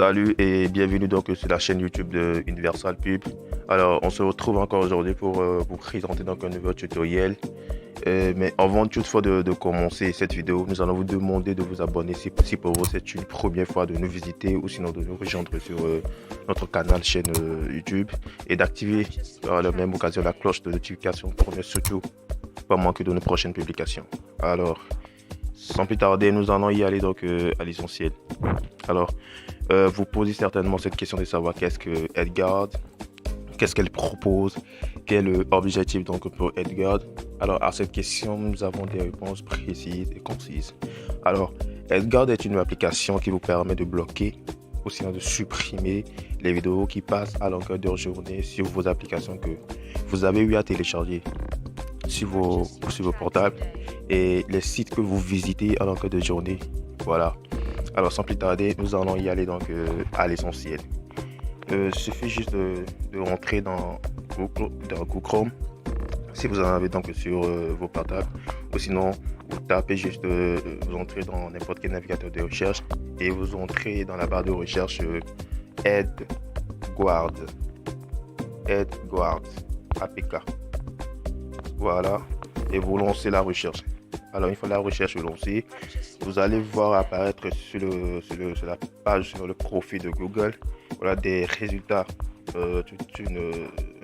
Salut et bienvenue donc sur la chaîne YouTube de Universal Pub. Alors, on se retrouve encore aujourd'hui pour vous présenter donc un nouveau tutoriel. Mais avant toutefois de commencer cette vidéo, nous allons vous demander de vous abonner si possible pour vous. C'est une première fois de nous visiter ou sinon de nous rejoindre sur notre canal chaîne YouTube et d'activer à la même occasion la cloche de notification pour ne surtout pas manquer de nos prochaines publications. Alors, sans plus tarder, nous allons y aller donc à l'essentiel. Alors, vous posez certainement cette question de savoir qu'est-ce que Edgard, qu'est-ce qu'elle propose, quel est l'objectif donc pour Edgard. Alors à cette question, nous avons des réponses précises et concises. Alors, Edgard est une application qui vous permet de bloquer ou sinon de supprimer les vidéos qui passent à longueur de journée sur vos applications que vous avez eu à télécharger sur vos portables et les sites que vous visitez à longueur de journée. Voilà. Alors sans plus tarder, nous allons y aller donc à l'essentiel. Il suffit juste de rentrer dans Google Chrome si vous en avez donc sur vos portables, ou sinon vous tapez juste, vous entrez dans n'importe quel navigateur de recherche et vous entrez dans la barre de recherche Edgard APK. Voilà, et vous lancez la recherche. Alors une fois la recherche lancée, vous allez voir apparaître sur la page, sur le profil de Google, voilà des résultats, un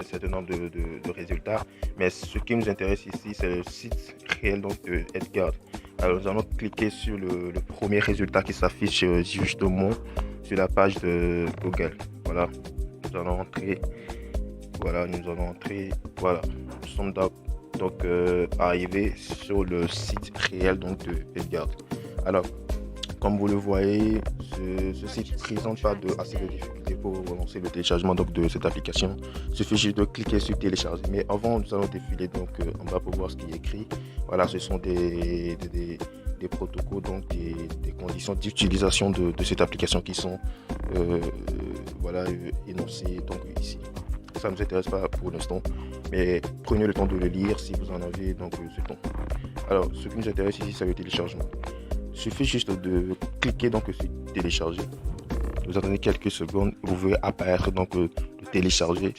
certain nombre de résultats. Mais ce qui nous intéresse ici, c'est le site réel donc de Edgard. Alors nous allons cliquer sur le premier résultat qui s'affiche justement sur la page de Google. Voilà, nous allons entrer. Voilà, Voilà, nous sommes donc arrivé sur le site réel donc de Edgard. Alors, comme vous le voyez, ce site ne présente pas assez de difficultés pour lancer le téléchargement donc de cette application. Il suffit juste de cliquer sur télécharger. Mais avant, nous allons défiler donc en bas pour voir ce qui est écrit. Voilà, ce sont des protocoles, donc des conditions d'utilisation de cette application qui sont énoncées donc ici. Ça ne nous intéresse pas pour l'instant, mais prenez le temps de le lire si vous en avez donc ce temps. Alors, ce qui nous intéresse ici, c'est le téléchargement. Il suffit juste de cliquer donc sur télécharger. Vous attendez quelques secondes, vous verrez apparaître donc le télécharger.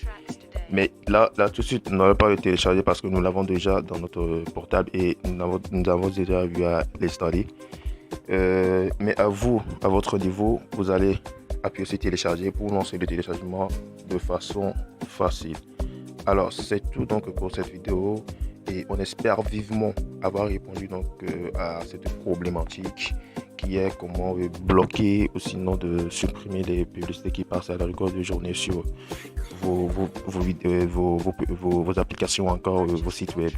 Mais là tout de suite, nous n'allons pas le télécharger parce que nous l'avons déjà dans notre portable et nous avons déjà eu à l'installer. Mais à votre niveau, vous allez appuyer sur télécharger pour lancer le téléchargement de façon facile. Alors c'est tout donc pour cette vidéo et on espère vivement avoir répondu donc à cette problématique qui est comment bloquer ou sinon de supprimer les publicités qui passent à la longueur de journée sur vos applications ou encore vos sites web.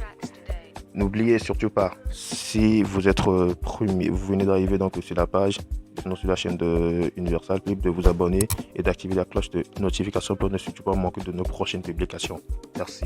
N'oubliez surtout pas, si vous êtes premier, vous venez d'arriver donc sur la page, sinon sur la chaîne de Universal Pub, de vous abonner et d'activer la cloche de notification pour ne surtout pas manquer de nos prochaines publications. Merci.